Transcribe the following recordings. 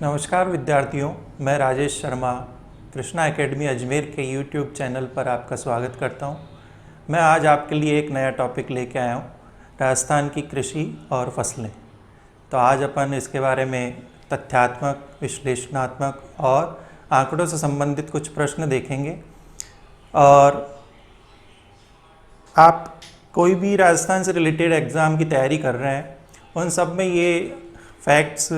नमस्कार विद्यार्थियों, मैं राजेश शर्मा कृष्णा एकेडमी अजमेर के यूट्यूब चैनल पर आपका स्वागत करता हूं। मैं आज आपके लिए एक नया टॉपिक लेके आया हूं, राजस्थान की कृषि और फसलें। तो आज अपन इसके बारे में तथ्यात्मक, विश्लेषणात्मक और आंकड़ों से संबंधित कुछ प्रश्न देखेंगे। और आप कोई भी राजस्थान से रिलेटेड एग्ज़ाम की तैयारी कर रहे हैं, उन सब में ये फैक्ट्स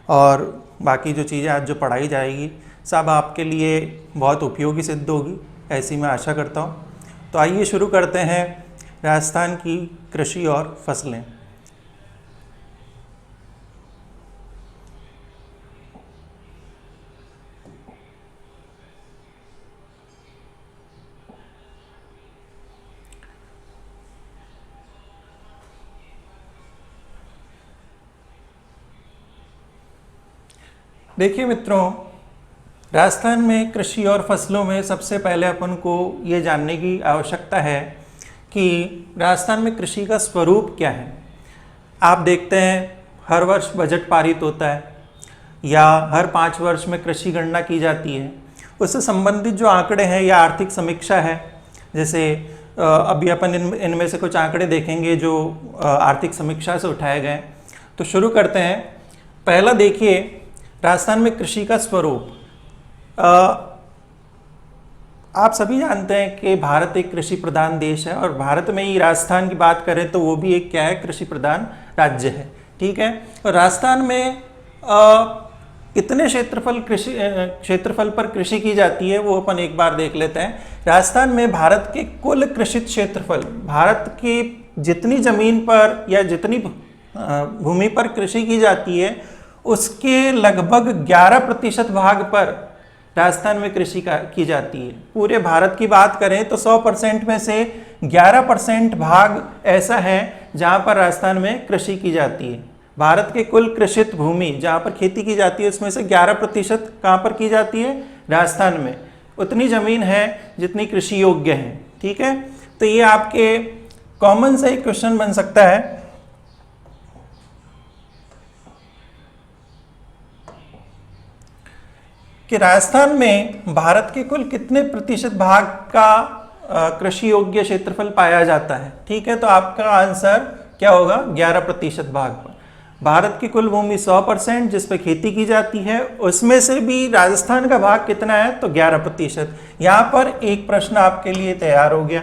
और बाकी जो चीज़ें आज जो पढ़ाई जाएगी सब आपके लिए बहुत उपयोगी सिद्ध होगी, ऐसी मैं आशा करता हूँ। तो आइए शुरू करते हैं राजस्थान की कृषि और फसलें। देखिए मित्रों, राजस्थान में कृषि और फसलों में सबसे पहले अपन को ये जानने की आवश्यकता है कि राजस्थान में कृषि का स्वरूप क्या है। आप देखते हैं हर वर्ष बजट पारित होता है या हर 5 वर्ष में कृषि गणना की जाती है। उससे संबंधित जो आंकड़े हैं या आर्थिक समीक्षा है, जैसे अभी अपन इनमें से कुछ आंकड़े देखेंगे जो आर्थिक समीक्षा से उठाए गए। तो शुरू करते हैं। पहला देखिए, राजस्थान में कृषि का स्वरूप। आप सभी जानते हैं कि भारत एक कृषि प्रधान देश है और भारत में ही राजस्थान की बात करें तो वो भी एक क्या है, कृषि प्रधान राज्य है। ठीक है। और राजस्थान में कितने क्षेत्रफल पर कृषि की जाती है वो अपन एक बार देख लेते हैं। राजस्थान में भारत के कुल कृषित क्षेत्रफल, भारत की जितनी जमीन पर या जितनी भूमि पर कृषि की जाती है उसके लगभग 11% भाग पर राजस्थान में कृषि की जाती है। पूरे भारत की बात करें तो 100% में से 11% भाग ऐसा है जहां पर राजस्थान में कृषि की जाती है। भारत के कुल कृषित भूमि जहां पर खेती की जाती है उसमें से 11% कहां पर की जाती है, राजस्थान में। उतनी जमीन है जितनी कृषि योग्य है। ठीक है। तो ये आपके कॉमन से एक क्वेश्चन बन सकता है कि राजस्थान में भारत के कुल कितने प्रतिशत भाग का कृषि योग्य क्षेत्रफल पाया जाता है। ठीक है। तो आपका आंसर क्या होगा, 11% भाग पर। भारत की कुल भूमि 100% जिस पे खेती की जाती है, उसमें से भी राजस्थान का भाग कितना है, तो 11%। यहाँ पर एक प्रश्न आपके लिए तैयार हो गया।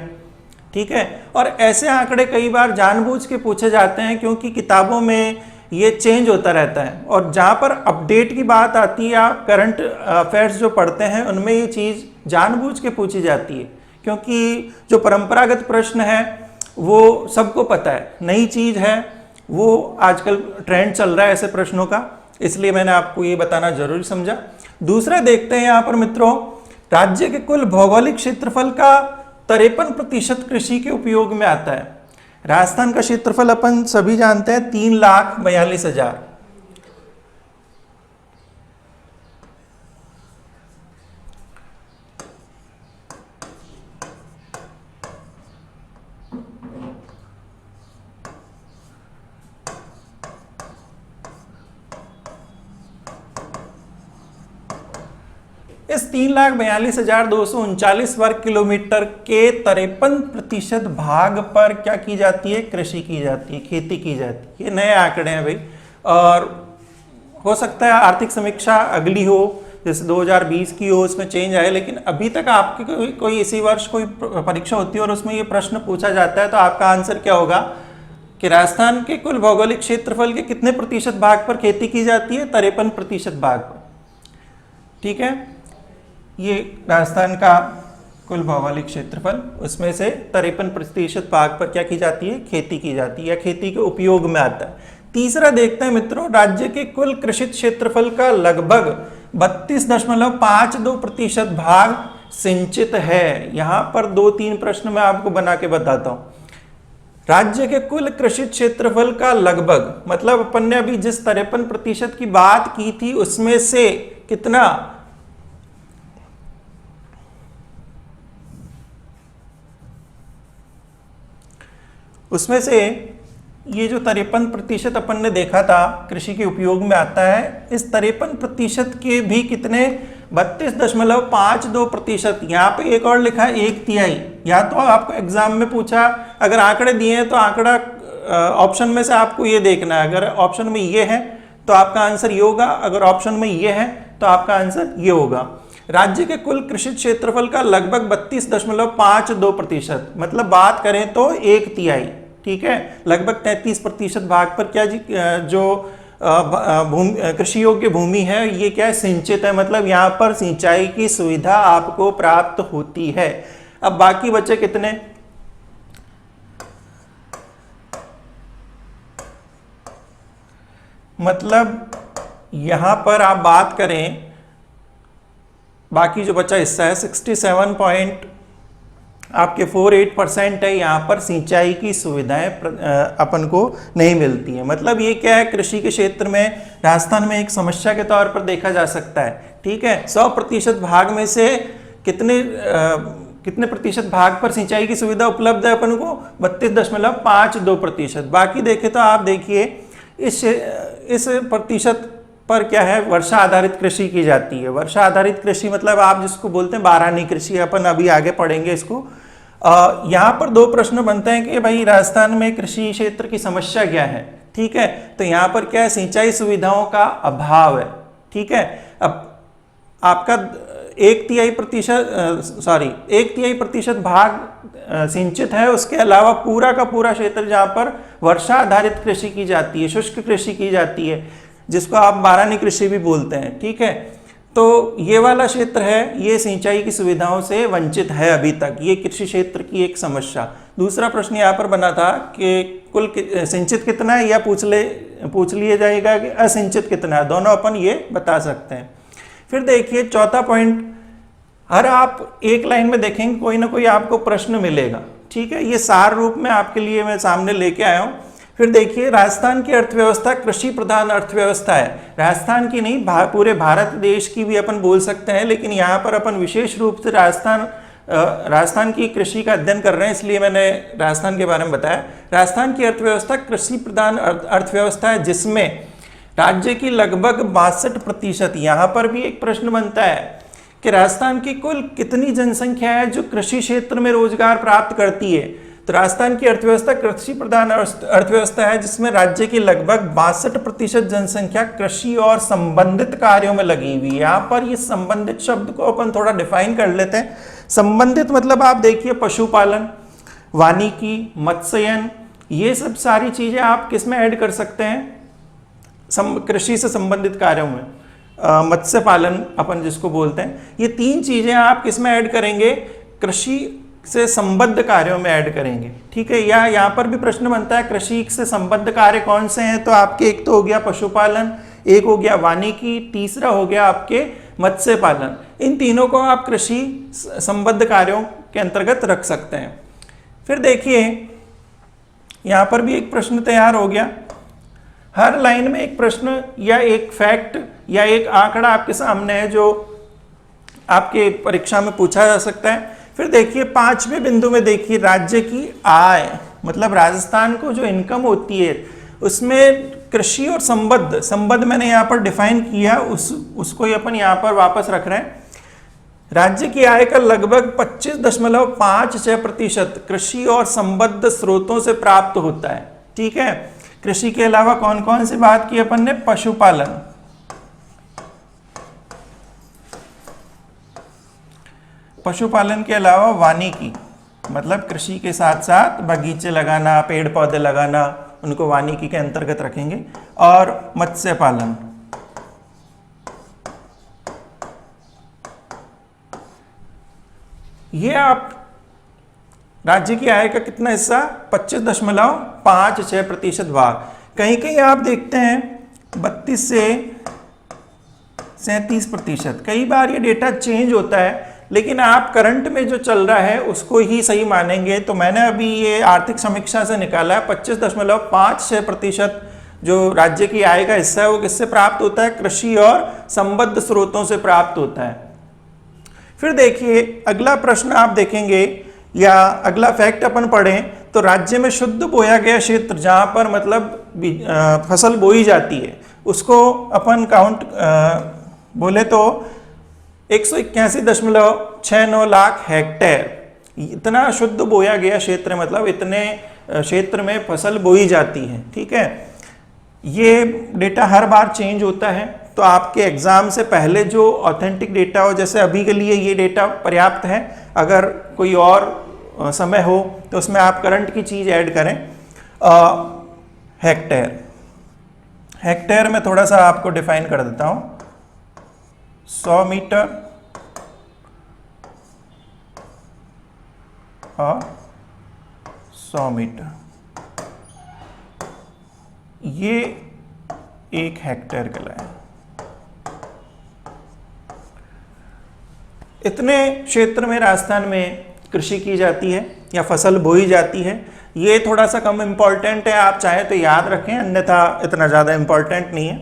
ठीक है। और ऐसे आंकड़े कई बार जानबूझ के पूछे जाते हैं क्योंकि किताबों में ये चेंज होता रहता है और जहाँ पर अपडेट की बात आती है या करंट अफेयर्स जो पढ़ते हैं उनमें ये चीज़ जानबूझ के पूछी जाती है, क्योंकि जो परंपरागत प्रश्न है वो सबको पता है, नई चीज़ है वो आजकल ट्रेंड चल रहा है ऐसे प्रश्नों का, इसलिए मैंने आपको ये बताना जरूरी समझा। दूसरा देखते हैं यहाँ पर मित्रों, राज्य के कुल भौगोलिक क्षेत्रफल का 53% कृषि के उपयोग में आता है। राजस्थान का क्षेत्रफल अपन सभी जानते हैं 3,42,000। इस 3,42,239 वर्ग किलोमीटर के 53% भाग पर क्या की जाती है, कृषि की जाती है, खेती की जाती है। ये नए आंकड़े हैं भाई, और हो सकता है आर्थिक समीक्षा अगली हो, जैसे 2020 की हो, उसमें चेंज आए, लेकिन अभी तक आपकी कोई इसी वर्ष कोई परीक्षा होती है और उसमें ये प्रश्न पूछा जाता है तो आपका आंसर क्या होगा कि राजस्थान के कुल भौगोलिक क्षेत्रफल के कितने प्रतिशत भाग पर खेती की जाती है, 53% भाग पर। ठीक है। ये राजस्थान का कुल भौगोलिक क्षेत्रफल, उसमें से 53% भाग पर क्या की जाती है, खेती की जाती है या खेती के उपयोग में आता है। तीसरा देखते हैं मित्रों, राज्य के कुल कृषित क्षेत्रफल का लगभग 32.52% भाग सिंचित है। यहां पर 2-3 प्रश्न मैं आपको बना के बताता हूं। राज्य के कुल कृषि क्षेत्रफल का लगभग, मतलब अपन ने अभी जिस 53% की बात की थी उसमें से कितना, उसमें से ये जो 53% अपन ने देखा था कृषि के उपयोग में आता है, इस 53% के भी कितने 32.52%। यहाँ पे एक और लिखा है 1/3। या तो आपको एग्जाम में पूछा, अगर आंकड़े दिए हैं तो आंकड़ा ऑप्शन में से आपको ये देखना है, अगर ऑप्शन में ये है तो आपका आंसर ये होगा, अगर ऑप्शन में ये है तो आपका आंसर ये होगा। राज्य के कुल कृषि क्षेत्रफल का लगभग 32.52%, मतलब बात करें तो 1/3, ठीक है, लगभग 33% भाग पर क्या जी जो कृषि योग्य भूमि है ये क्या है, सिंचित है, मतलब यहाँ पर सिंचाई की सुविधा आपको प्राप्त होती है। अब बाकी बचे कितने, मतलब यहां पर आप बात करें, बाकी जो बचा हिस्सा है 67.48% है, यहाँ पर सिंचाई की सुविधाएं अपन को नहीं मिलती है। मतलब ये क्या है, कृषि के क्षेत्र में राजस्थान में एक समस्या के तौर पर देखा जा सकता है, ठीक है। 100% भाग में से कितने प्रतिशत भाग पर सिंचाई की सुविधा उपलब्ध है अपन को, 32.52%। बाकी देखें तो आप देखिए इस प्रतिशत पर क्या है, वर्षा आधारित कृषि की जाती है। वर्षा आधारित कृषि मतलब आप जिसको बोलते हैं बारानी कृषि, अपन अभी आगे पढ़ेंगे इसको। यहाँ पर दो प्रश्न बनते हैं कि भाई राजस्थान में कृषि क्षेत्र की समस्या क्या है, ठीक है। तो यहाँ पर क्या है, सिंचाई सुविधाओं का अभाव है, ठीक है। अब आपका 1/3% भाग सिंचित है, उसके अलावा पूरा का पूरा क्षेत्र जहाँ पर वर्षा आधारित कृषि की जाती है, शुष्क कृषि की जाती है, जिसको आप बारानी कृषि भी बोलते हैं, ठीक है। तो ये वाला क्षेत्र है, ये सिंचाई की सुविधाओं से वंचित है अभी तक, ये कृषि क्षेत्र की एक समस्या। दूसरा प्रश्न यहाँ पर बना था कि कुल सिंचित कितना है, या पूछ लिया जाएगा कि असिंचित कितना है, दोनों अपन ये बता सकते हैं। फिर देखिए चौथा पॉइंट, हर आप एक लाइन में देखेंगे कोई ना कोई आपको प्रश्न मिलेगा, ठीक है। ये सार रूप में आपके लिए मैं सामने लेके आया हूँ। फिर देखिए राजस्थान की अर्थव्यवस्था कृषि प्रधान अर्थव्यवस्था है, राजस्थान की नहीं पूरे भारत देश की भी अपन बोल सकते हैं, लेकिन यहाँ पर अपन विशेष रूप से राजस्थान की कृषि का अध्ययन कर रहे हैं, इसलिए मैंने राजस्थान के बारे में बताया। राजस्थान की अर्थव्यवस्था कृषि प्रधान अर्थव्यवस्था है, जिसमें राज्य की लगभग 62%, यहाँ पर भी एक प्रश्न बनता है कि राजस्थान की कुल कितनी जनसंख्या है जो कृषि क्षेत्र में रोजगार प्राप्त करती है। तो राजस्थान की अर्थव्यवस्था कृषि प्रधान अर्थव्यवस्था है, जिसमें राज्य की लगभग 62% जनसंख्या कृषि और संबंधित कार्यों में लगी हुई है। यहाँ पर ये संबंधित शब्द को अपन थोड़ा डिफाइन कर लेते हैं। संबंधित मतलब आप देखिए पशुपालन, वानिकी, मत्स्यन, ये सब सारी चीजें आप किस में ऐड कर सकते हैं, कृषि से संबंधित कार्यों में। मत्स्य पालन अपन जिसको बोलते हैं, ये तीन चीजें आप किस में ऐड करेंगे, कृषि से संबद्ध कार्यों में ऐड करेंगे, ठीक है। या यहाँ पर भी प्रश्न बनता है कृषि से संबद्ध कार्य कौन से हैं, तो आपके एक तो हो गया पशुपालन, एक हो गया वानिकी, तीसरा हो गया आपके मत्स्य पालन। इन तीनों को आप कृषि संबद्ध कार्यों के अंतर्गत रख सकते हैं। फिर देखिए यहाँ पर भी एक प्रश्न तैयार हो गया। हर लाइन में एक प्रश्न या एक फैक्ट या एक आंकड़ा आपके सामने है जो आपके परीक्षा में पूछा जा सकता है। फिर देखिए 5वें बिंदु में देखिए राज्य की आय, मतलब राजस्थान को जो इनकम होती है उसमें कृषि और संबद्ध मैंने यहाँ पर डिफाइन किया, उसको ही अपन यहाँ पर वापस रख रहे हैं। राज्य की आय का लगभग 25.56% कृषि और संबद्ध स्रोतों से प्राप्त होता है, ठीक है। कृषि के अलावा कौन कौन सी बात की अपन ने, पशुपालन, पशुपालन के अलावा वानिकी, मतलब कृषि के साथ साथ बगीचे लगाना, पेड़ पौधे लगाना, उनको वानिकी के अंतर्गत रखेंगे, और मत्स्य पालन। ये आप राज्य की आय का कितना हिस्सा, 25.56% भाग। कहीं कहीं आप देखते हैं 32 से 37%। कई बार ये डेटा चेंज होता है, लेकिन आप करंट में जो चल रहा है उसको ही सही मानेंगे। तो मैंने अभी ये आर्थिक समीक्षा से निकाला है, 25.56% जो राज्य की आय का हिस्सा है वो किससे प्राप्त होता है, कृषि और संबद्ध स्रोतों से प्राप्त होता है। फिर देखिए अगला प्रश्न आप देखेंगे या अगला फैक्ट अपन पढ़ें तो राज्य में शुद्ध बोया गया क्षेत्र जहाँ पर मतलब फसल बोई जाती है उसको अपन काउंट बोले तो 181.69 लाख हेक्टेयर। इतना शुद्ध बोया गया क्षेत्र मतलब इतने क्षेत्र में फसल बोई जाती है। ठीक है, ये डेटा हर बार चेंज होता है, तो आपके एग्जाम से पहले जो ऑथेंटिक डेटा हो, जैसे अभी के लिए ये डेटा पर्याप्त है, अगर कोई और समय हो तो उसमें आप करंट की चीज ऐड करें। हेक्टेयर में थोड़ा सा आपको डिफाइन कर देता हूं। 100 मीटर और 100 मीटर, ये 1 हेक्टेयर कहलाए। इतने क्षेत्र में राजस्थान में कृषि की जाती है या फसल बोई जाती है। ये थोड़ा सा कम इम्पॉर्टेंट है, आप चाहे तो याद रखें, अन्यथा इतना ज़्यादा इम्पॉर्टेंट नहीं है।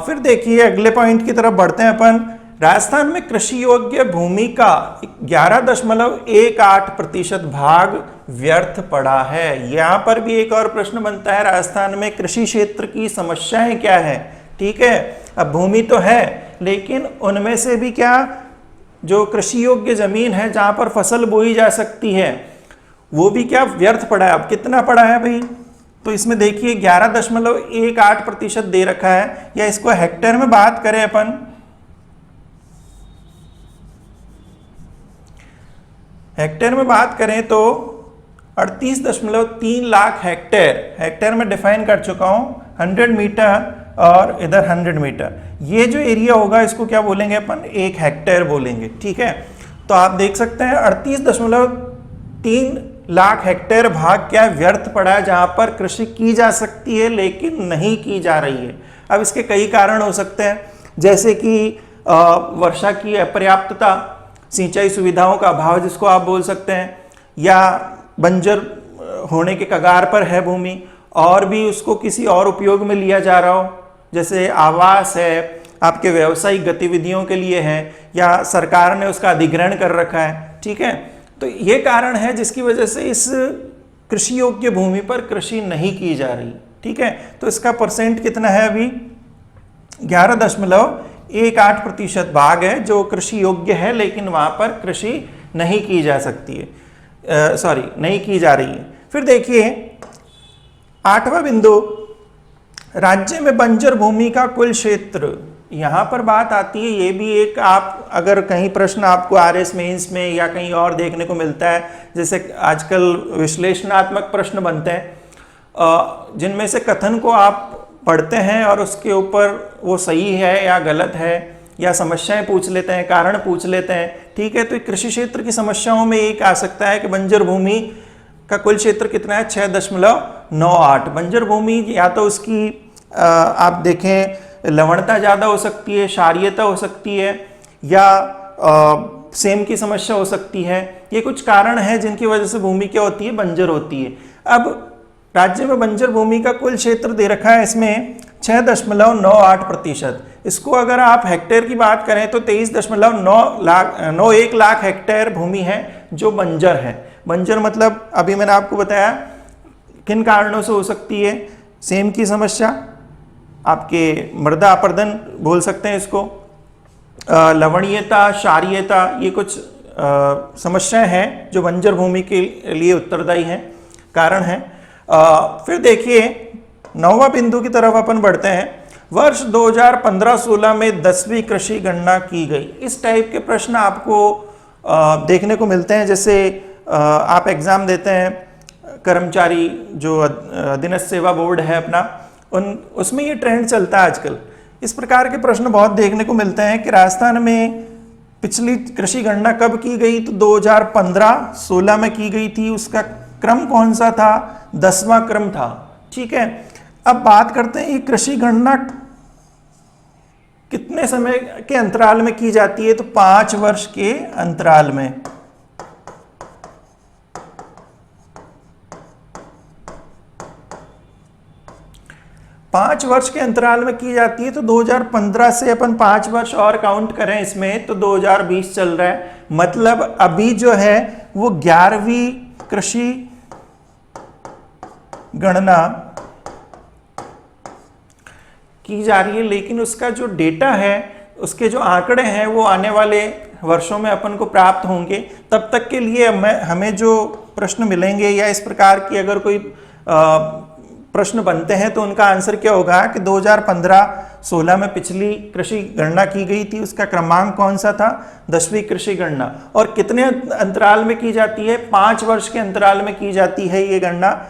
फिर देखिए अगले पॉइंट की तरफ बढ़ते हैं अपन। राजस्थान में कृषि योग्य भूमि का 11.18% भाग व्यर्थ पड़ा है। यहाँ पर भी एक और प्रश्न बनता है, राजस्थान में कृषि क्षेत्र की समस्याएं क्या है। ठीक है, अब भूमि तो है लेकिन उनमें से भी क्या जो कृषि योग्य जमीन है जहां पर फसल बोई जा सकती है वो भी क्या व्यर्थ पड़ा है। अब कितना पड़ा है भाई, तो इसमें देखिए 11.18% दे रखा है, या इसको हेक्टेयर में बात करें अपन, हेक्टेयर में बात करें तो 38.3 लाख हेक्टेयर में डिफाइन कर चुका हूं। 100 मीटर और इधर 100 मीटर, ये जो एरिया होगा इसको क्या बोलेंगे अपन, 1 हेक्टेयर बोलेंगे। ठीक है, तो आप देख सकते हैं 38.3 लाख हेक्टेयर भाग क्या व्यर्थ पड़ा है जहां पर कृषि की जा सकती है लेकिन नहीं की जा रही है। अब इसके कई कारण हो सकते हैं, जैसे कि वर्षा की अपर्याप्तता, सिंचाई सुविधाओं का अभाव जिसको आप बोल सकते हैं, या बंजर होने के कगार पर है भूमि और भी उसको किसी और उपयोग में लिया जा रहा हो, जैसे आवास है, आपके व्यावसायिक गतिविधियों के लिए है, या सरकार ने उसका अधिग्रहण कर रखा है। ठीक है, तो ये कारण है जिसकी वजह से इस कृषि योग्य भूमि पर कृषि नहीं की जा रही। ठीक है, तो इसका परसेंट कितना है अभी, 11.18% भाग है जो कृषि योग्य है लेकिन वहां पर कृषि नहीं की जा सकती है, नहीं की जा रही है। फिर देखिए 8वां बिंदु, राज्य में बंजर भूमि का कुल क्षेत्र, यहां पर बात आती है। ये भी एक, आप अगर कहीं प्रश्न आपको आरएस मेंस में या कहीं और देखने को मिलता है, जैसे आजकल विश्लेषणात्मक प्रश्न बनते हैं जिनमें से कथन को आप पढ़ते हैं और उसके ऊपर वो सही है या गलत है, या समस्याएं पूछ लेते हैं, कारण पूछ लेते हैं। ठीक है, तो कृषि क्षेत्र की समस्याओं में एक आ सकता है कि बंजर भूमि का कुल क्षेत्र कितना है, 6.98। बंजर भूमि या तो उसकी आप देखें लवणता ज़्यादा हो सकती है, क्षारीयता हो सकती है, या सेम की समस्या हो सकती है। ये कुछ कारण हैं जिनकी वजह से भूमि क्या होती है, बंजर होती है। अब राज्य में बंजर भूमि का कुल क्षेत्र दे रखा है इसमें 6.98%। इसको अगर आप हेक्टेयर की बात करें तो 23.91 लाख हेक्टेयर भूमि है जो बंजर है। बंजर मतलब अभी मैंने आपको बताया किन कारणों से हो सकती है, सेम की समस्या, आपके मृदा अपरदन बोल सकते हैं इसको, लवणीयता, क्षारीयता, ये कुछ समस्याएं हैं जो बंजर भूमि के लिए उत्तरदायी हैं, कारण हैं। फिर देखिए 9वां बिंदु की तरफ अपन बढ़ते हैं। वर्ष 2015-16 में 10वीं कृषि गणना की गई। इस टाइप के प्रश्न आपको देखने को मिलते हैं, जैसे आप एग्जाम देते हैं, कर्मचारी जो अधीनस्थ सेवा बोर्ड है अपना, उसमें ये ट्रेंड चलता है आजकल। इस प्रकार के प्रश्न बहुत देखने को मिलते हैं कि राजस्थान में पिछली कृषि गणना कब की गई, तो 2015-16 में की गई थी। उसका क्रम कौन सा था, 10वां क्रम था। ठीक है, अब बात करते हैं ये कृषि गणना कितने समय के अंतराल में की जाती है, तो 5 वर्ष के अंतराल में। पांच वर्ष के अंतराल में की जाती है। तो 2015 से अपन 5 वर्ष और काउंट करें इसमें तो 2020 चल रहा है। मतलब अभी जो है वो 11वीं कृषि गणना की जा रही है, लेकिन उसका जो डेटा है, उसके जो आंकड़े हैं वो आने वाले वर्षों में अपन को प्राप्त होंगे। तब तक के लिए हमें जो प्रश्न मिलेंगे या इस प्रकार की अगर कोई प्रश्न बनते हैं तो उनका आंसर क्या होगा कि 2015-16 में पिछली कृषि गणना की गई थी, उसका क्रमांक कौन सा था, 10वीं कृषि गणना। और कितने अंतराल में की जाती है, 5 वर्ष के अंतराल में की जाती है ये गणना।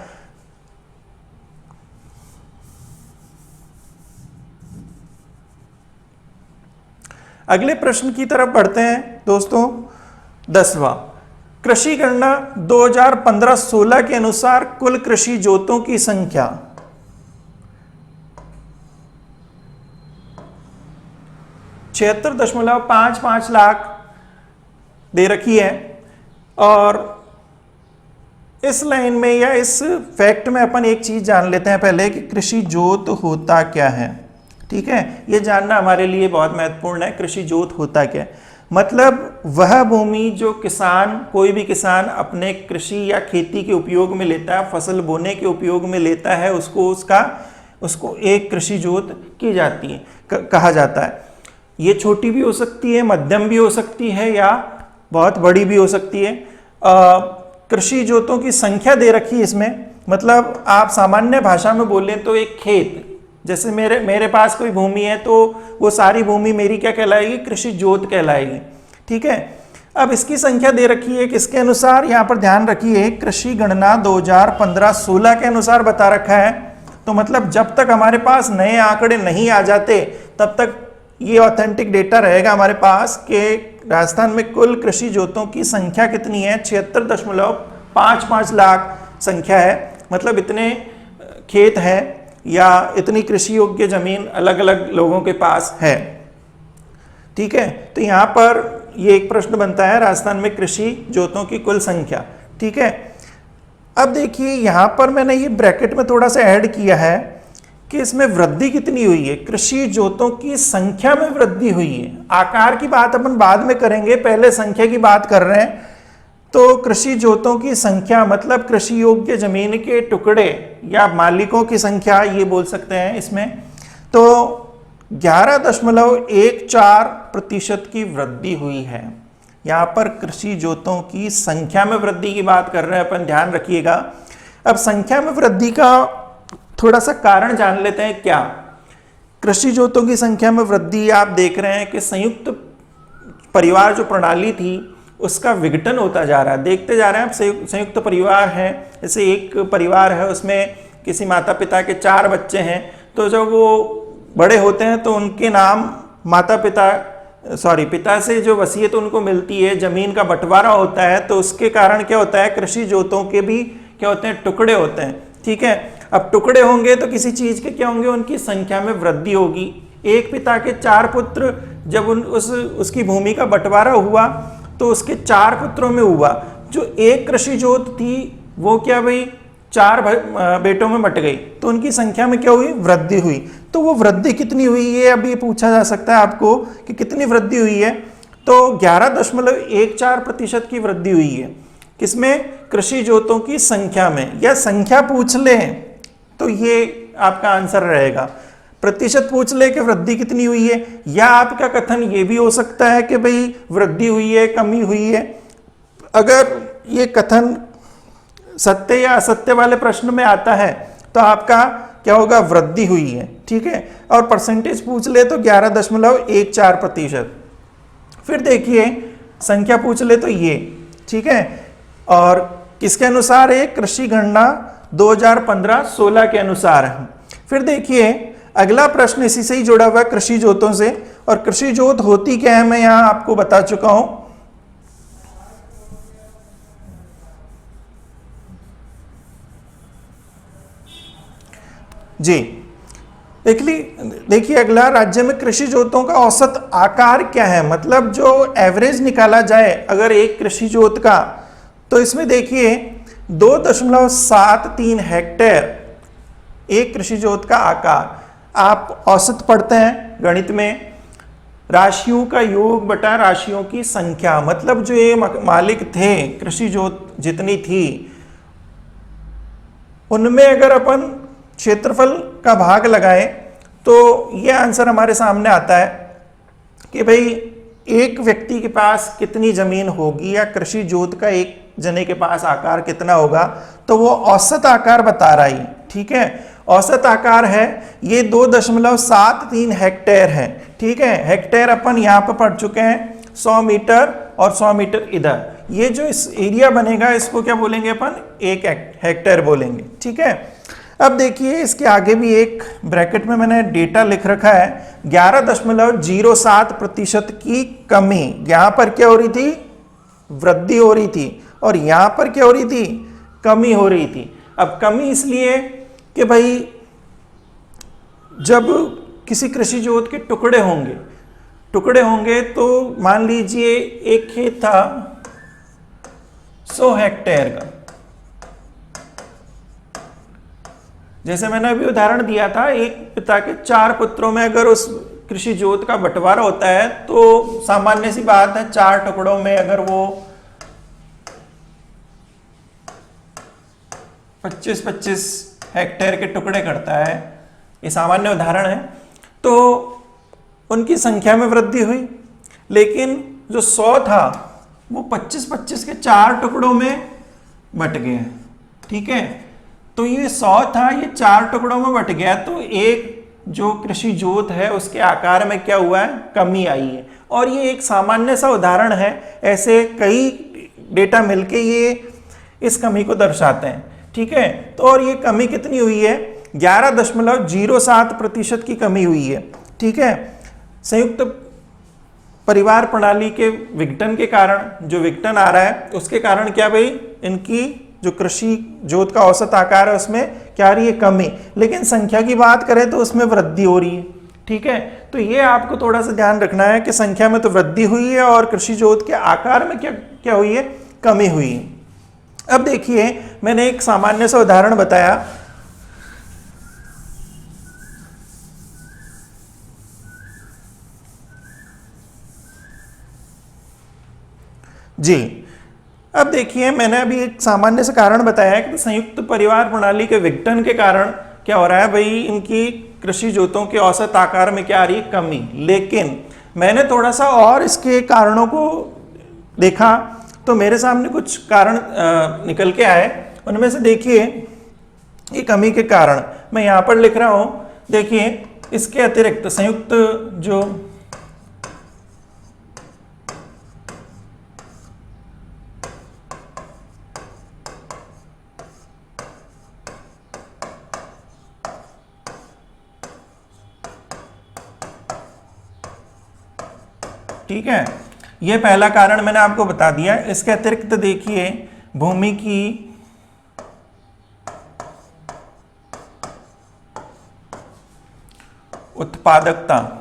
अगले प्रश्न की तरफ बढ़ते हैं दोस्तों। 10वां, कृषि गणना 2015-16 के अनुसार कुल कृषि जोतों की संख्या 76.55 लाख दे रखी है। और इस लाइन में या इस फैक्ट में अपन एक चीज जान लेते हैं पहले कि कृषि जोत होता क्या है। ठीक है, ये जानना हमारे लिए बहुत महत्वपूर्ण है। कृषि जोत होता क्या है, मतलब वह भूमि जो किसान, कोई भी किसान अपने कृषि या खेती के उपयोग में लेता है, फसल बोने के उपयोग में लेता है, उसको एक कृषि जोत की जाती है, कहा जाता है। ये छोटी भी हो सकती है, मध्यम भी हो सकती है या बहुत बड़ी भी हो सकती है। कृषि जोतों की संख्या दे रखी है इसमें, मतलब आप सामान्य भाषा में बोलें तो एक खेत, जैसे मेरे पास कोई भूमि है तो वो सारी भूमि मेरी क्या कहलाएगी, कृषि जोत कहलाएगी। ठीक है, अब इसकी संख्या दे रखी है किसके अनुसार, यहां पर ध्यान रखिए, कृषि गणना 2015-16 के अनुसार बता रखा है। तो मतलब जब तक हमारे पास नए आंकड़े नहीं आ जाते तब तक ये ऑथेंटिक डेटा रहेगा हमारे पास कि राजस्थान में कुल कृषि जोतों की संख्या कितनी है, 76.55 लाख संख्या है। मतलब इतने खेत है या इतनी कृषि योग्य जमीन अलग अलग लोगों के पास है। ठीक है, तो यहां पर ये एक प्रश्न बनता है, राजस्थान में कृषि जोतों की कुल संख्या। ठीक है, अब देखिए यहां पर मैंने ये ब्रैकेट में थोड़ा सा ऐड किया है कि इसमें वृद्धि कितनी हुई है, कृषि जोतों की संख्या में वृद्धि हुई है। आकार की बात अपन बाद में करेंगे, पहले संख्या की बात कर रहे हैं। तो कृषि जोतों की संख्या मतलब कृषि योग्य जमीन के टुकड़े या मालिकों की संख्या ये बोल सकते हैं इसमें। तो 11.14% की वृद्धि हुई है। यहाँ पर कृषि जोतों की संख्या में वृद्धि की बात कर रहे हैं अपन, ध्यान रखिएगा। अब संख्या में वृद्धि का थोड़ा सा कारण जान लेते हैं। क्या कृषि जोतों की संख्या में वृद्धि, आप देख रहे हैं कि संयुक्त परिवार जो प्रणाली थी उसका विघटन होता जा रहा है। देखते जा रहे हैं आप, संयुक्त परिवार है, जैसे एक परिवार है उसमें किसी माता पिता के 4 बच्चे हैं, तो जब वो बड़े होते हैं तो उनके नाम पिता से जो वसीयत उनको मिलती है, जमीन का बंटवारा होता है, तो उसके कारण क्या होता है, कृषि जोतों के भी क्या होते हैं, टुकड़े होते हैं। ठीक है, अब टुकड़े होंगे तो किसी चीज के क्या होंगे, उनकी संख्या में वृद्धि होगी। एक पिता के 4 पुत्र, जब उसकी भूमि का बंटवारा हुआ तो उसके 4 पुत्रों में हुआ। जो एक कृषि जोत थी वो क्या भाई 4 बेटों में बट गई, तो उनकी संख्या में क्या हुई, वृद्धि हुई। तो वो वृद्धि कितनी हुई है, अभी पूछा जा सकता है आपको कि कितनी वृद्धि हुई है। तो 11.14% की वृद्धि हुई है। किसमें, कृषि जोतों की संख्या में। या संख्या पूछ लें तो ये आपका आंसर रहेगा। प्रतिशत पूछ ले कि वृद्धि कितनी हुई है, या आपका कथन ये भी हो सकता है कि भाई वृद्धि हुई है, कमी हुई है। अगर ये कथन सत्य या असत्य वाले प्रश्न में आता है तो आपका क्या होगा, वृद्धि हुई है। ठीक है, और परसेंटेज पूछ ले तो 11.14%। फिर देखिए संख्या पूछ ले तो ये, ठीक है, और किसके अनुसार है, कृषि गणना 2015-16 के अनुसार है। फिर देखिए अगला प्रश्न इसी से ही जुड़ा हुआ है, कृषि जोतों से। और कृषि जोत होती क्या है मैं यहां आपको बता चुका हूं। जी देखिए अगला, राज्य में कृषि जोतों का औसत आकार क्या है, मतलब जो एवरेज निकाला जाए अगर एक कृषि जोत का, तो इसमें देखिए 2.73 हेक्टेयर एक कृषि जोत का आकार। आप औसत पढ़ते हैं गणित में, राशियों का योग बटा राशियों की संख्या, मतलब जो ये मालिक थे, कृषि जोत जितनी थी उनमें अगर अपन क्षेत्रफल का भाग लगाएं तो ये आंसर हमारे सामने आता है कि भाई एक व्यक्ति के पास कितनी जमीन होगी या कृषि जोत का एक जने के पास आकार कितना होगा, तो वो औसत आकार बता रहा है। ठीक है, औसत आकार है ये 2.73 हेक्टेयर है। ठीक है, हेक्टेयर अपन यहाँ पर पढ़ चुके हैं, 100 मीटर और 100 मीटर इधर। ये जो इस एरिया बनेगा इसको क्या बोलेंगे अपन, 1 हेक्टेयर बोलेंगे। ठीक है, अब देखिए इसके आगे भी एक ब्रैकेट में मैंने डेटा लिख रखा है, 11.07% की कमी। यहां पर क्या हो रही थी, वृद्धि हो रही थी, और यहां पर क्या हो रही थी, कमी हो रही थी। अब कमी इसलिए कि भाई जब किसी कृषि जोत के टुकड़े होंगे तो मान लीजिए एक खेत था 100 हेक्टेयर का, जैसे मैंने अभी उदाहरण दिया था, एक पिता के 4 पुत्रों में अगर उस कृषि जोत का बंटवारा होता है तो सामान्य सी बात है 4 टुकड़ों में अगर वो 25-25 हेक्टेयर के टुकड़े करता है, ये सामान्य उदाहरण है, तो उनकी संख्या में वृद्धि हुई। लेकिन जो 100 था वो 25-25 के 4 टुकड़ों में बट गए। ठीक है, तो ये 100 था, ये 4 टुकड़ों में बट गया, तो एक जो कृषि जोत है उसके आकार में क्या हुआ है, कमी आई है। और ये एक सामान्य सा उदाहरण है, ऐसे कई डेटा मिलके ये इस कमी को दर्शाते हैं। ठीक है, तो और ये कमी कितनी हुई है, 11.07% की कमी हुई है। ठीक है, संयुक्त परिवार प्रणाली के विघटन के कारण, जो विघटन आ रहा है उसके कारण क्या भाई, इनकी जो कृषि जोत का औसत आकार है उसमें क्या आ रही है, कमी। लेकिन संख्या की बात करें तो उसमें वृद्धि हो रही है। ठीक है, तो ये आपको थोड़ा सा ध्यान रखना है कि संख्या में तो वृद्धि हुई है और कृषि जोत के आकार में क्या हुई है, कमी हुई है। अब देखिए मैंने एक सामान्य सा उदाहरण बताया, जी अब देखिए मैंने अभी एक सामान्य से कारण बताया है कि संयुक्त परिवार प्रणाली के विघटन के कारण क्या हो रहा है भाई, इनकी कृषि जोतों के औसत आकार में क्या आ रही है, कमी। लेकिन मैंने थोड़ा सा और इसके कारणों को देखा तो मेरे सामने कुछ कारण निकल के आए। उनमें से देखिए ये कमी के कारण मैं यहाँ पर लिख रहा हूँ, देखिए इसके अतिरिक्त संयुक्त जो ठीक है, यह पहला कारण मैंने आपको बता दिया। इसके अतिरिक्त देखिए भूमि की उत्पादकता,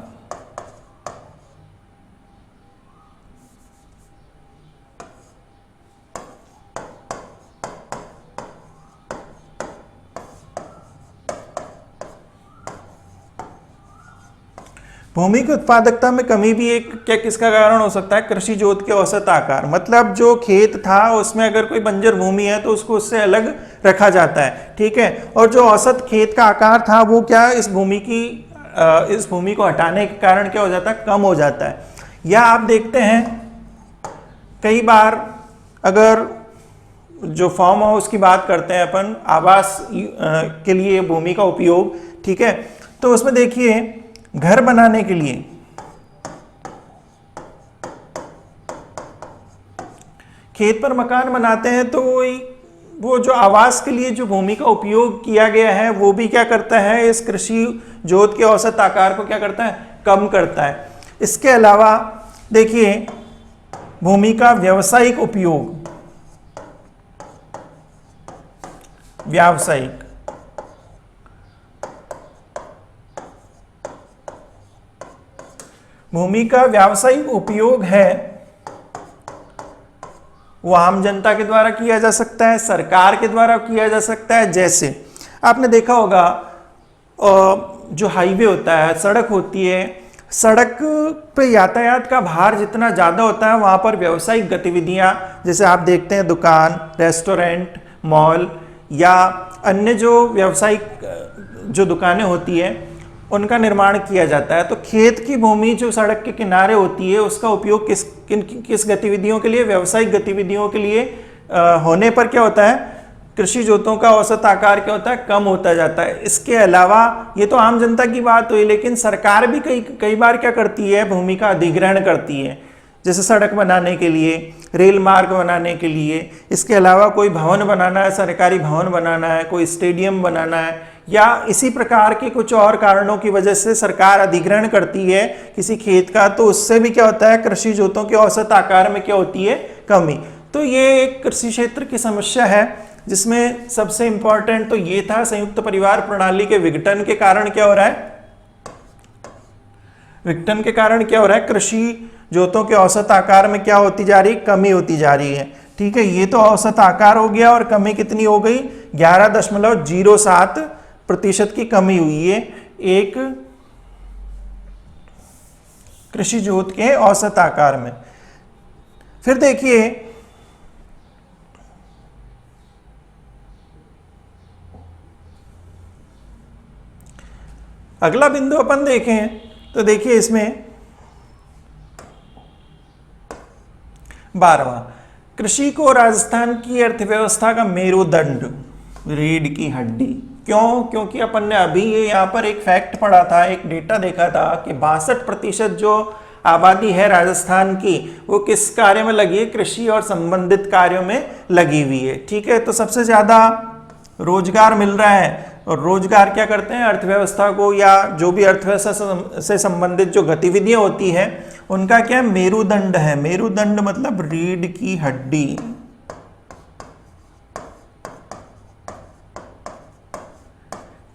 भूमि की उत्पादकता में कमी भी एक किसका कारण हो सकता है, कृषि जोत के औसत आकार। मतलब जो खेत था उसमें अगर कोई बंजर भूमि है तो उसको उससे अलग रखा जाता है। ठीक है, और जो औसत खेत का आकार था वो क्या इस भूमि को हटाने के कारण क्या हो जाता है, कम हो जाता है। या आप देखते हैं कई बार अगर जो फार्म हाउस की बात करते हैं अपन, आवास के लिए भूमि का उपयोग, ठीक है, तो उसमें देखिए घर बनाने के लिए खेत पर मकान बनाते हैं तो वो जो आवास के लिए जो भूमि का उपयोग किया गया है वो भी क्या करता है, इस कृषि जोत के औसत आकार को क्या करता है, कम करता है। इसके अलावा देखिए भूमि का व्यावसायिक उपयोग, व्यावसायिक भूमि का व्यावसायिक उपयोग है वो आम जनता के द्वारा किया जा सकता है, सरकार के द्वारा किया जा सकता है। जैसे आपने देखा होगा जो हाईवे होता है, सड़क होती है, सड़क पे यातायात का भार जितना ज़्यादा होता है वहाँ पर व्यावसायिक गतिविधियाँ, जैसे आप देखते हैं दुकान, रेस्टोरेंट, मॉल, या अन्य जो व्यावसायिक जो दुकानें होती है उनका निर्माण किया जाता है। तो खेत की भूमि जो सड़क के किनारे होती है उसका उपयोग किस गतिविधियों के लिए, व्यावसायिक गतिविधियों के लिए होने पर क्या होता है, कृषि जोतों का औसत आकार क्या होता है, कम होता जाता है। इसके अलावा ये तो आम जनता की बात हुई, लेकिन सरकार भी कई बार क्या करती है, भूमि का अधिग्रहण करती है, जैसे सड़क बनाने के लिए, रेल मार्ग बनाने के लिए। इसके अलावा कोई भवन बनाना है, सरकारी भवन बनाना है, कोई स्टेडियम बनाना है, या इसी प्रकार के कुछ और कारणों की वजह से सरकार अधिग्रहण करती है किसी खेत का, तो उससे भी क्या होता है, कृषि जोतों के औसत आकार में क्या होती है, कमी। तो ये एक कृषि क्षेत्र की समस्या है, जिसमें सबसे इंपॉर्टेंट तो ये था, संयुक्त परिवार प्रणाली के विघटन के कारण क्या हो रहा है, विघटन के कारण क्या हो रहा है, कृषि जोतों के औसत आकार में क्या होती जा रही, कमी होती जा रही है। ठीक है, ये तो औसत आकार हो गया, और कमी कितनी हो गई, 11.07% की कमी हुई है एक कृषि जोत के औसत आकार में। फिर देखिए अगला बिंदु अपन देखें तो देखिए इसमें 12वां, कृषि को राजस्थान की अर्थव्यवस्था का मेरुदंड, रीढ़ की हड्डी। क्यों? क्योंकि अपन ने अभी ये यहाँ पर एक फैक्ट पढ़ा था, एक डेटा देखा था कि 62% जो आबादी है राजस्थान की वो किस कार्य में लगी है, कृषि और संबंधित कार्यों में लगी हुई है। ठीक है, तो सबसे ज्यादा रोजगार मिल रहा है, और रोजगार क्या करते हैं, अर्थव्यवस्था को या जो भी अर्थव्यवस्था से संबंधित जो गतिविधियां होती है उनका क्या मेरुदंड है। मेरुदंड मतलब रीढ़ की हड्डी।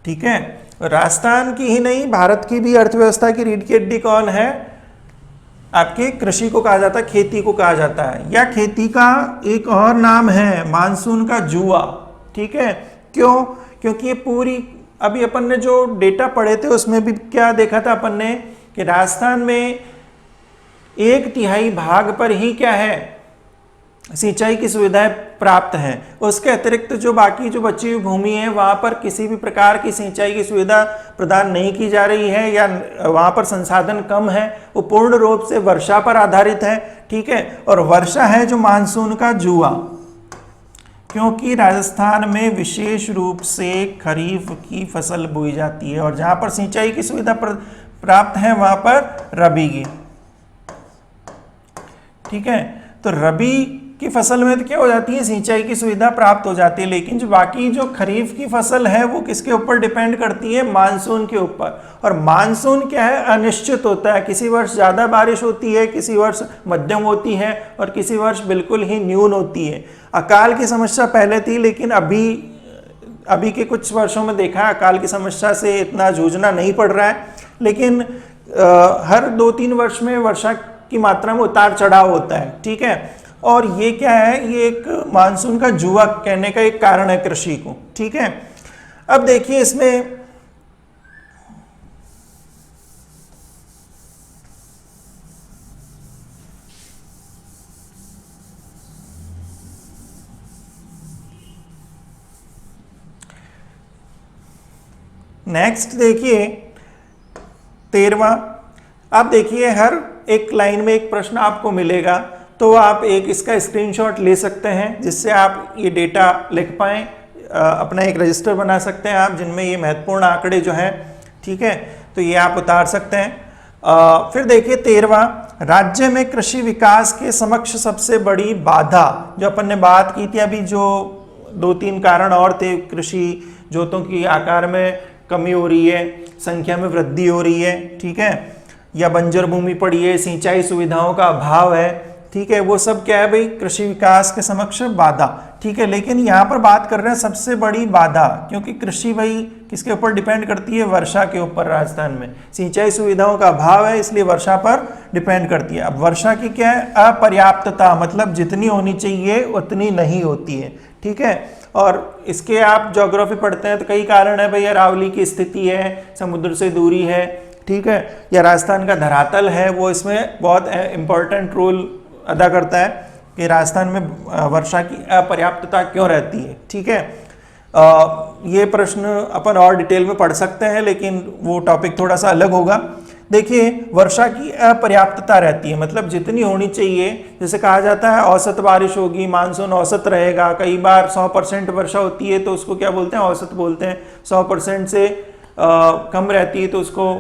ठीक है, राजस्थान की ही नहीं भारत की भी अर्थव्यवस्था की रीढ़ की हड्डी कौन है, आपके कृषि को कहा जाता है, खेती को कहा जाता है, या खेती का एक और नाम है मानसून का जुआ। ठीक है, क्यों? क्योंकि ये पूरी अभी अपन ने जो डेटा पढ़े थे उसमें भी क्या देखा था अपन ने कि राजस्थान में 1/3 भाग पर ही क्या है, सिंचाई की सुविधाएं प्राप्त हैं। उसके अतिरिक्त जो बाकी जो बची हुई भूमि है वहां पर किसी भी प्रकार की सिंचाई की सुविधा प्रदान नहीं की जा रही है, या वहां पर संसाधन कम है, वो पूर्ण रूप से वर्षा पर आधारित है। ठीक है, और वर्षा है जो मानसून का जुआ, क्योंकि राजस्थान में विशेष रूप से खरीफ की फसल बोई जाती है, और जहां पर सिंचाई की सुविधा प्राप्त है वहां पर रबी की। ठीक है, तो रबी की फसल में तो क्या हो जाती है, सिंचाई की सुविधा प्राप्त हो जाती है, लेकिन जो बाकी जो खरीफ की फसल है वो किसके ऊपर डिपेंड करती है, मानसून के ऊपर। और मानसून क्या है, अनिश्चित होता है, किसी वर्ष ज़्यादा बारिश होती है, किसी वर्ष मध्यम होती है, और किसी वर्ष बिल्कुल ही न्यून होती है। अकाल की समस्या पहले थी, लेकिन अभी के कुछ वर्षों में देखा है अकाल की समस्या से इतना जूझना नहीं पड़ रहा है, लेकिन हर 2-3 वर्ष में वर्षा की मात्रा में उतार चढ़ाव होता है। ठीक है, और ये क्या है, ये एक मानसून का जुआ कहने का एक कारण है कृषि को। ठीक है, अब देखिए इसमें नेक्स्ट देखिए 13वां। आप देखिए हर एक लाइन में एक प्रश्न आपको मिलेगा, तो आप एक इसका स्क्रीनशॉट ले सकते हैं जिससे आप ये डेटा लिख पाएँ, अपना एक रजिस्टर बना सकते हैं आप, जिनमें ये महत्वपूर्ण आंकड़े जो हैं, ठीक है, तो ये आप उतार सकते हैं। फिर देखिए 13वां, राज्य में कृषि विकास के समक्ष सबसे बड़ी बाधा, जो अपन ने बात की थी अभी, जो 2-3 कारण और थे, कृषि जोतों की आकार में कमी हो रही है, संख्या में वृद्धि हो रही है, ठीक है, या बंजर भूमि पड़ी है, सिंचाई सुविधाओं का अभाव है, ठीक है, वो सब क्या है भाई, कृषि विकास के समक्ष बाधा। ठीक है, लेकिन यहाँ पर बात कर रहे हैं सबसे बड़ी बाधा, क्योंकि कृषि भाई किसके ऊपर डिपेंड करती है, वर्षा के ऊपर। राजस्थान में सिंचाई सुविधाओं का अभाव है, इसलिए वर्षा पर डिपेंड करती है। अब वर्षा की क्या है, अपर्याप्तता, मतलब जितनी होनी चाहिए उतनी नहीं होती है। ठीक है, और इसके आप ज्योग्राफी पढ़ते हैं तो कई कारण है भाई, अरावली की स्थिति है, समुद्र से दूरी है, ठीक है, या राजस्थान का धरातल है, वो इसमें बहुत इंपॉर्टेंट रोल अदा करता है कि राजस्थान में वर्षा की अपर्याप्तता क्यों रहती है। ठीक है, ये प्रश्न अपन और डिटेल में पढ़ सकते हैं, लेकिन वो टॉपिक थोड़ा सा अलग होगा। देखिए, वर्षा की अपर्याप्तता रहती है, मतलब जितनी होनी चाहिए, जैसे कहा जाता है औसत बारिश होगी, मानसून औसत रहेगा। कई बार 100% वर्षा होती है तो उसको क्या बोलते हैं, औसत बोलते हैं। 100% से कम रहती है तो उसको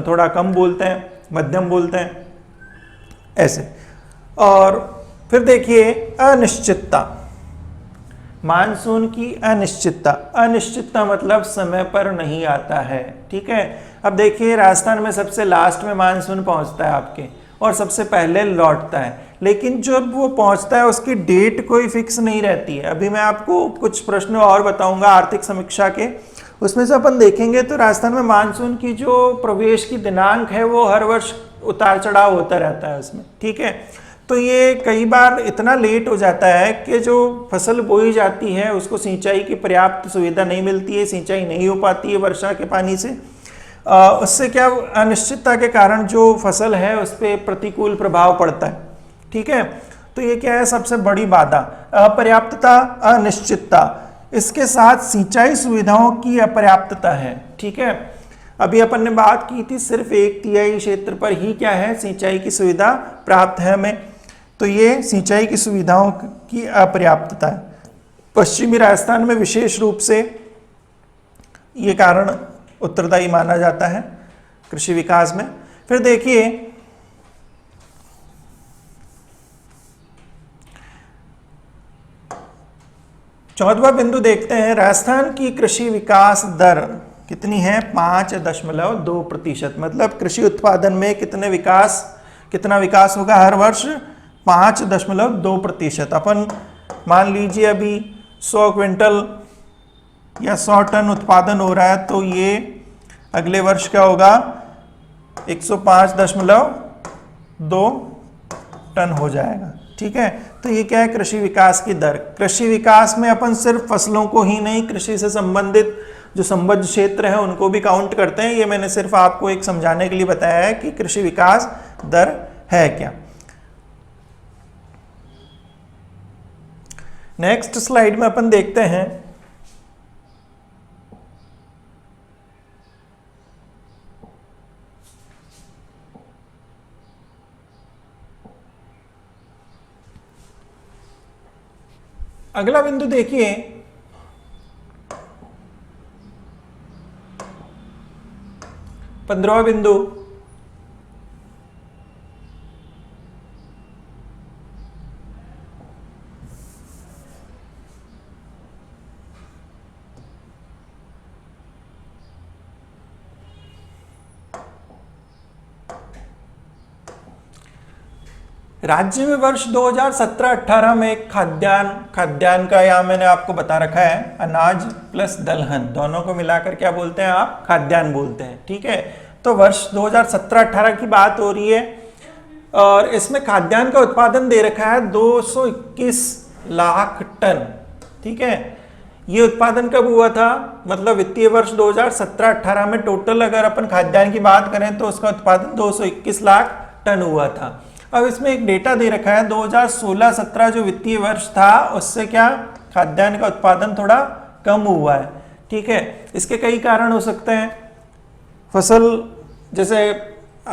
थोड़ा कम बोलते हैं, मध्यम बोलते हैं, ऐसे। और फिर देखिए अनिश्चितता, मानसून की अनिश्चितता। अनिश्चितता मतलब समय पर नहीं आता है, ठीक है। अब देखिए, राजस्थान में सबसे लास्ट में मानसून पहुंचता है आपके, और सबसे पहले लौटता है, लेकिन जब वो पहुंचता है उसकी डेट कोई फिक्स नहीं रहती है। अभी मैं आपको कुछ प्रश्न और बताऊंगा आर्थिक समीक्षा के, उसमें से अपन देखेंगे तो राजस्थान में मानसून की जो प्रवेश की दिनांक है वो हर वर्ष उतार चढ़ाव होता रहता है उसमें, ठीक है। तो ये कई बार इतना लेट हो जाता है कि जो फसल बोई जाती है उसको सिंचाई की पर्याप्त सुविधा नहीं मिलती है, सिंचाई नहीं हो पाती है वर्षा के पानी से। उससे क्या, अनिश्चितता के कारण जो फसल है उस पर प्रतिकूल प्रभाव पड़ता है, ठीक है। तो ये क्या है, सबसे बड़ी बाधा, अपर्याप्तता, अनिश्चितता। इसके साथ सिंचाई सुविधाओं की अपर्याप्तता है, ठीक है। अभी अपन ने बात की थी सिर्फ 1/3 क्षेत्र पर ही क्या है, सिंचाई की सुविधा प्राप्त है हमें, तो ये सिंचाई की सुविधाओं की अपर्याप्तता है। पश्चिमी राजस्थान में विशेष रूप से ये कारण उत्तरदायी माना जाता है कृषि विकास में। फिर देखिए, चौदहवां बिंदु देखते हैं, राजस्थान की कृषि विकास दर कितनी है, 5.2%। मतलब कृषि उत्पादन में कितना विकास होगा हर वर्ष, 5.2%। अपन मान लीजिए अभी 100 क्विंटल या 100 टन उत्पादन हो रहा है, तो ये अगले वर्ष क्या होगा, 105.2 टन हो जाएगा, ठीक है। तो ये क्या है, कृषि विकास की दर। कृषि विकास में अपन सिर्फ फसलों को ही नहीं, कृषि से संबंधित जो संबद्ध क्षेत्र है उनको भी काउंट करते हैं। ये मैंने सिर्फ आपको एक समझाने के लिए बताया है कि कृषि विकास दर है क्या। नेक्स्ट स्लाइड में अपन देखते हैं अगला बिंदु। देखिए, 15वां बिंदु, राज्य में वर्ष 2017-18 में खाद्यान्न का यहाँ मैंने आपको बता रखा है, अनाज प्लस दलहन दोनों को मिलाकर क्या बोलते हैं आप, खाद्यान्न बोलते हैं, ठीक है। तो वर्ष 2017-18 की बात हो रही है, और इसमें खाद्यान्न का उत्पादन दे रखा है 221 लाख टन, ठीक है। ये उत्पादन कब हुआ था, मतलब वित्तीय वर्ष 2017-18 में टोटल अगर अपन खाद्यान्न की बात करें तो उसका उत्पादन 221 लाख टन हुआ था। अब इसमें एक डेटा दे रखा है 2016-17 जो वित्तीय वर्ष था उससे क्या, खाद्यान्न का उत्पादन थोड़ा कम हुआ है, ठीक है। इसके कई कारण हो सकते हैं, फसल जैसे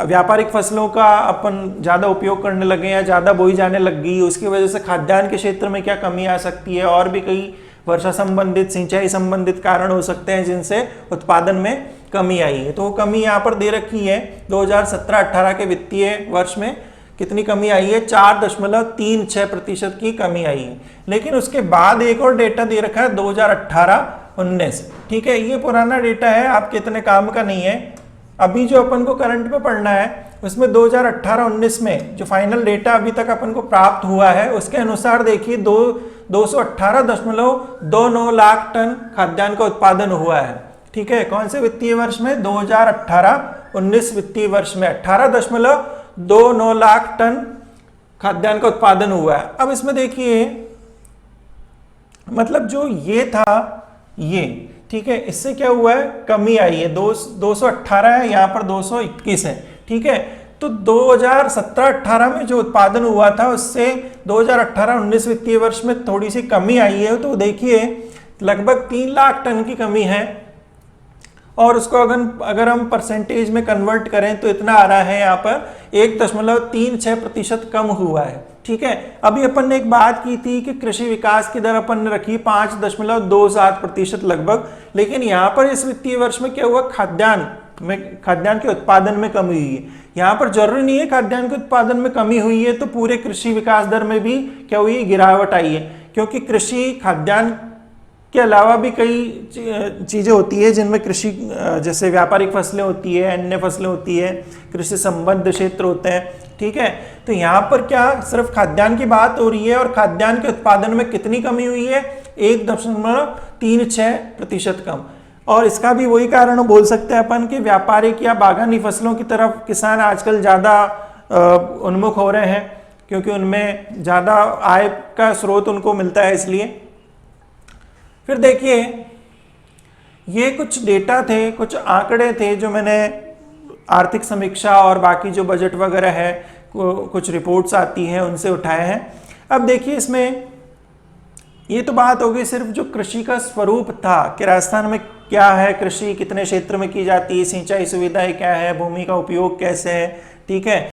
व्यापारिक फसलों का अपन ज़्यादा उपयोग करने लगे या ज़्यादा बोई जाने लग गई, उसकी वजह से खाद्यान्न के क्षेत्र में क्या कमी आ सकती है, और भी कई वर्षा संबंधित, सिंचाई संबंधित कारण हो सकते हैं जिनसे उत्पादन में कमी आई है। तो वो कमी यहाँ पर दे रखी है, 2017-18 के वित्तीय वर्ष में कितनी कमी आई है, 4.36% की कमी आई है। लेकिन उसके बाद एक और डेटा दे रखा है 2018-19, ठीक है। ये पुराना डेटा है, आपके इतने काम का नहीं है। अभी जो अपन को करंट में पढ़ना है उसमें 2018-19 में जो फाइनल डेटा अभी तक अपन को प्राप्त हुआ है उसके अनुसार देखिए 218.29 लाख टन खाद्यान्न का उत्पादन हुआ है, ठीक है। कौन से वित्तीय वर्ष में, 2018-19 वित्तीय वर्ष में 18.29 लाख टन खाद्यान्न का उत्पादन हुआ है। अब इसमें देखिए, मतलब जो ये था ये, ठीक है, इससे क्या हुआ है, कमी आई है, 218 है, यहाँ पर 221 है, ठीक है। तो 2017-18 में जो उत्पादन हुआ था उससे 2018-19 वित्तीय वर्ष में थोड़ी सी कमी आई है। तो देखिए लगभग 3 लाख टन की कमी है, और उसको अगर हम परसेंटेज में कन्वर्ट करें तो इतना आ रहा है यहाँ पर 1.36% कम हुआ है। ठीक है, अभी अपन ने एक बात की थी कि कृषि विकास की दर अपन ने रखी 5.27% लगभग, लेकिन यहाँ पर इस वित्तीय वर्ष में क्या हुआ, खाद्यान्न के उत्पादन में कमी हुई है। यहाँ पर जरूरी नहीं है खाद्यान्न के उत्पादन में कमी हुई है तो पूरे कृषि विकास दर में भी क्या हुई है, गिरावट आई है, क्योंकि कृषि खाद्यान्न के अलावा भी कई चीज़ें होती है जिनमें कृषि, जैसे व्यापारिक फसलें होती है, अन्य फसलें होती है, कृषि संबद्ध क्षेत्र होते हैं। ठीक है, तो यहाँ पर क्या सिर्फ खाद्यान्न की बात हो रही है, और खाद्यान्न के उत्पादन में कितनी कमी हुई है, 1.36% कम। और इसका भी वही कारण बोल सकते हैं अपन कि व्यापारिक या बागानी फसलों की तरफ किसान आजकल ज़्यादा उन्मुख हो रहे हैं, क्योंकि उनमें ज़्यादा आय का स्रोत उनको मिलता है, इसलिए। फिर देखिए, ये कुछ डेटा थे, कुछ आंकड़े थे जो मैंने आर्थिक समीक्षा और बाकी जो बजट वगैरह है, कुछ रिपोर्ट्स आती हैं उनसे उठाए हैं। अब देखिए, इसमें ये तो बात हो गई सिर्फ जो कृषि का स्वरूप था कि राजस्थान में क्या है, कृषि कितने क्षेत्र में की जाती है, सिंचाई सुविधाएं क्या है, भूमि का उपयोग कैसे है। ठीक है,